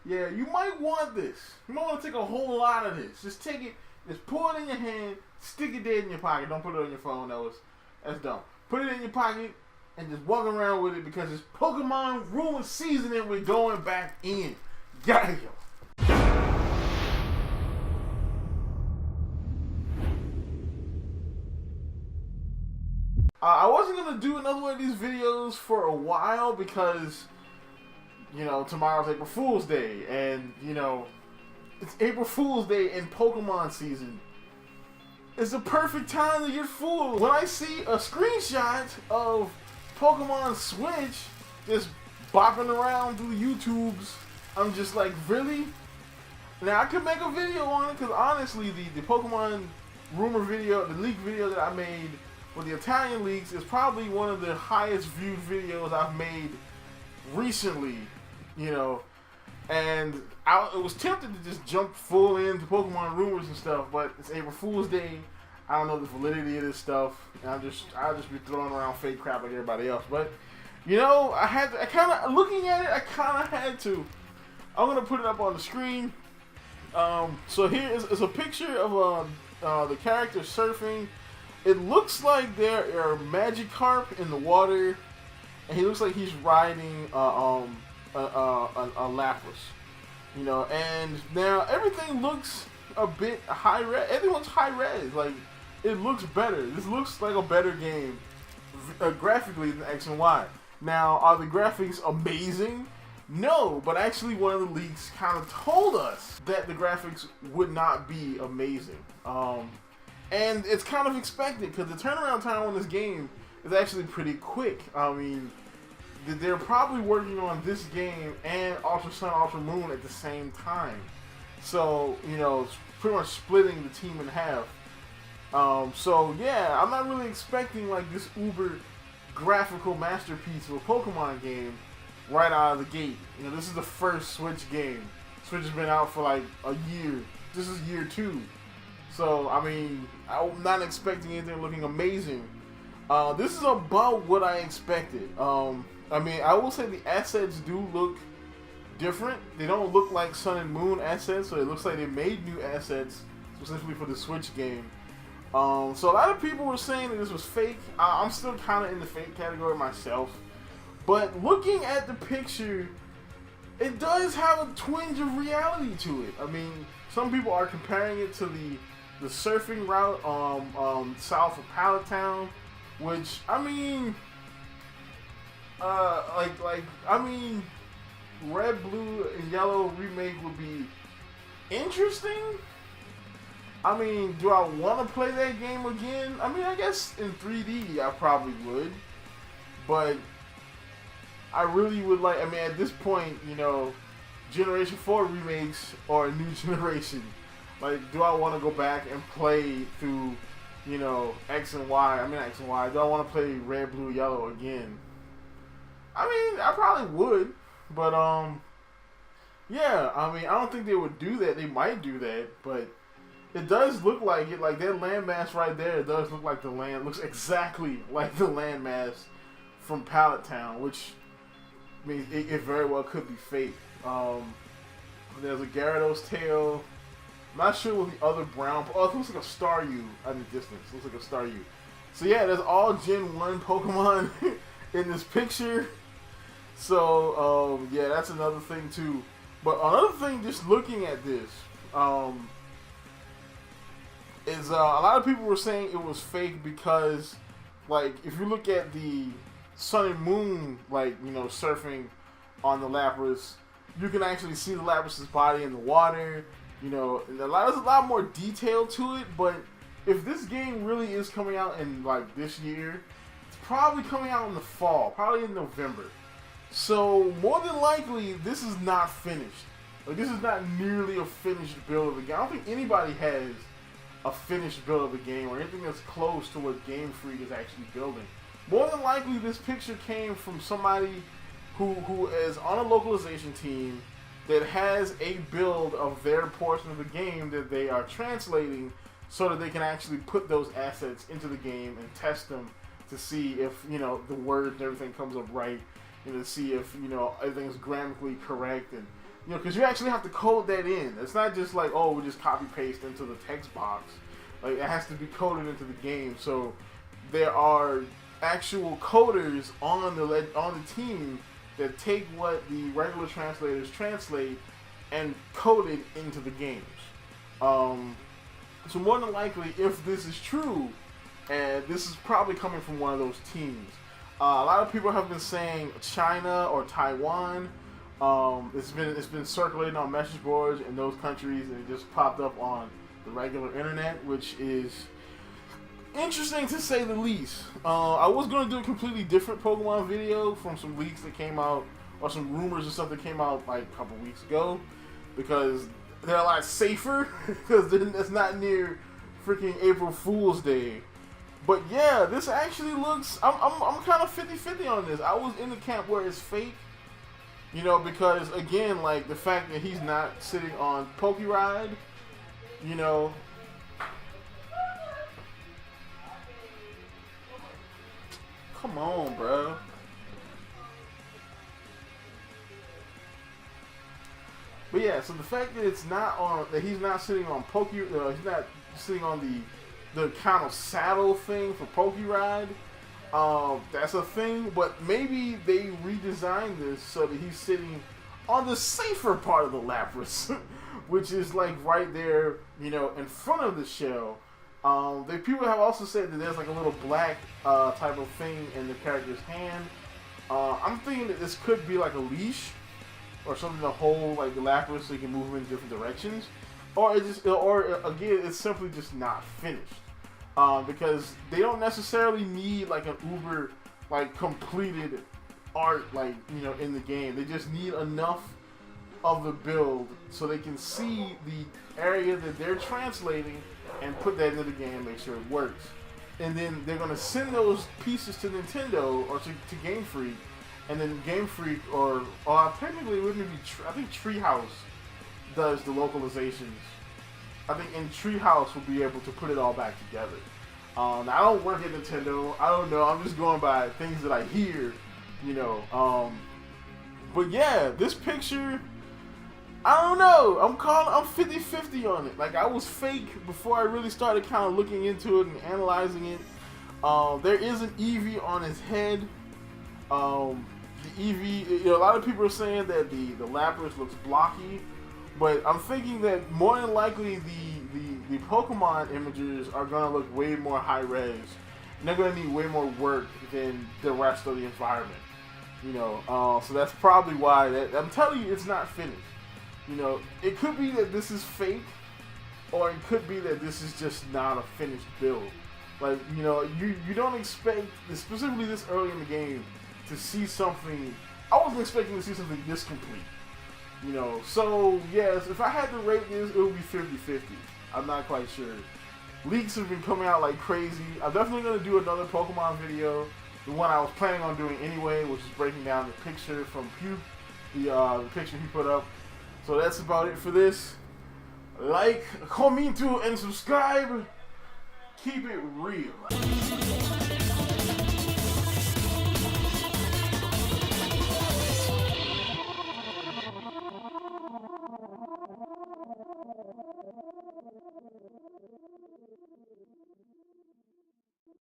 yeah, you might want this. You might want to take a whole lot of this. Just take it, just pull it in your hand, stick it dead in your pocket. Don't put it on your phone. That's dumb. Put it in your pocket and just walk around with it because it's Pokemon Rumor Season and we're going back in. Yeah. I wasn't going to do another one of these videos for a while because, you know, tomorrow's April Fool's Day. And, you know, it's April Fool's Day in Pokemon season. It's the perfect time to get fooled. When I see a screenshot of Pokemon Switch just bopping around through the YouTubes, I'm just like, really? Now, I could make a video on it because honestly, the Pokemon rumor video, the leak video that I made for the Italian leaks is probably one of the highest viewed videos I've made recently, you know. And I was tempted to just jump full into Pokemon rumors and stuff, but it's April Fool's Day. I don't know the validity of this stuff. And I'll just be throwing around fake crap like everybody else. But, you know, looking at it, I kind of had to. I'm going to put it up on the screen. So here is a picture of the character surfing. It looks like there are Magikarp in the water, and he looks like he's riding a Lapras, you know. And now everything looks a bit high res. Everyone's high res. Like, it looks better. This looks like a better game graphically than X and Y. Now, are the graphics amazing? No, but actually one of the leaks kind of told us that the graphics would not be amazing. And it's kind of expected because the turnaround time on this game is actually pretty quick. I mean, they're probably working on this game and Ultra Sun, Ultra Moon at the same time. So, you know, it's pretty much splitting the team in half. So, yeah, I'm not really expecting like this uber graphical masterpiece of a Pokemon game right out of the gate. You know, this is the first Switch game. Switch has been out for like a year. This is year 2. So, I mean, I'm not expecting anything looking amazing. This is about what I expected. I mean, I will say the assets do look different. They don't look like Sun and Moon assets, so it looks like they made new assets specifically for the Switch game. So a lot of people were saying that this was fake. I'm still kind of in the fake category myself. But looking at the picture, it does have a twinge of reality to it. I mean, some people are comparing it to the surfing route south of Pallet Town, which, I mean, I mean, red, blue, and yellow remake would be interesting. I mean, do I want to play that game again? I mean, I guess in 3D I probably would, but I really would like, I mean, at this point, you know, Generation 4 remakes or a new generation. Like, do I want to go back and play through, you know, X and Y? I mean, X and Y. Do I want to play red, blue, yellow again? I mean, I probably would, but, yeah, I mean, I don't think they would do that. They might do that, but it does look like it. Like, that landmass right there, it does look like the land, looks exactly like the landmass from Pallet Town, which, I mean, it very well could be fake. There's a Gyarados tail. I'm not sure what the other brown. Oh, it looks like a Staryu at the distance. It looks like a Staryu. So yeah, there's all Gen 1 Pokemon in this picture. So yeah, that's another thing too. But another thing, just looking at this, is a lot of people were saying it was fake because, like, if you look at the Sun and Moon, like, you know, surfing on the Lapras, you can actually see the Lapras' body in the water. You know, and there's a lot more detail to it, but if this game really is coming out in, like, this year, it's probably coming out in the fall, probably in November. So, more than likely, this is not finished. Like, this is not nearly a finished build of the game. I don't think anybody has a finished build of the game or anything that's close to what Game Freak is actually building. More than likely, this picture came from somebody who is on a localization team that has a build of their portion of the game that they are translating so that they can actually put those assets into the game and test them to see if, you know, the words and everything comes up right, and to see if, you know, everything is grammatically correct and You know, because you actually have to code that in. It's not just like, oh, we just copy paste into the text box. Like, it has to be coded into the game. So there are actual coders on the team that take what the regular translators translate and code it into the games. So more than likely, if this is true, and this is probably coming from one of those teams. A lot of people have been saying China or Taiwan. It's been circulating on message boards in those countries, and it just popped up on the regular internet, which is interesting to say the least. I was going to do a completely different Pokemon video from some leaks that came out, or some rumors and stuff that came out like a couple weeks ago, because they're a lot safer, because it's not near freaking April Fool's Day. But yeah, this actually looks, I'm kind of 50-50 on this. I was in the camp where it's fake, you know, because again, like the fact that he's not sitting on Pokéride, you know. Come on, bro. But yeah, so the fact that it's not on, that he's not sitting on he's not sitting on the kind of saddle thing for Pokéride, that's a thing. But maybe they redesigned this so that he's sitting on the safer part of the Lapras, which is like right there, you know, in front of the shell. People have also said that there's like a little black type of thing in the character's hand. I'm thinking that this could be like a leash or something to hold like the Lapras so you can move him in different directions, or again, it's simply just not finished. Because they don't necessarily need like an uber like completed art, like, you know, in the game. They just need enough of the build so they can see the area that they're translating and put that into the game and make sure it works. And then they're going to send those pieces to Nintendo or to Game Freak, and then Game Freak or technically it wouldn't be, I think Treehouse does the localizations. I think in Treehouse will be able to put it all back together. Now, I don't work at Nintendo. I don't know. I'm just going by things that I hear, you know. But yeah, this picture, I don't know. I'm 50-50 on it. Like, I was fake before I really started kind of looking into it and analyzing it. There is an Eevee on his head. The Eevee, you know, a lot of people are saying that the Lapras looks blocky, but I'm thinking that more than likely the Pokemon images are gonna look way more high res, and they're gonna need way more work than the rest of the environment. You know, so that's probably why I'm telling you, it's not finished. You know, it could be that this is fake, or it could be that this is just not a finished build. Like, you know, you don't expect, specifically this early in the game, to see something. I wasn't expecting to see something this complete. You know, so yes, if I had to rate this, it would be 50-50. I'm not quite sure. Leaks have been coming out like crazy. I'm definitely going to do another Pokemon video. The one I was planning on doing anyway, which is breaking down the picture from Puke, the picture he put up. So that's about it for this. Like, comment, and subscribe. Keep it real.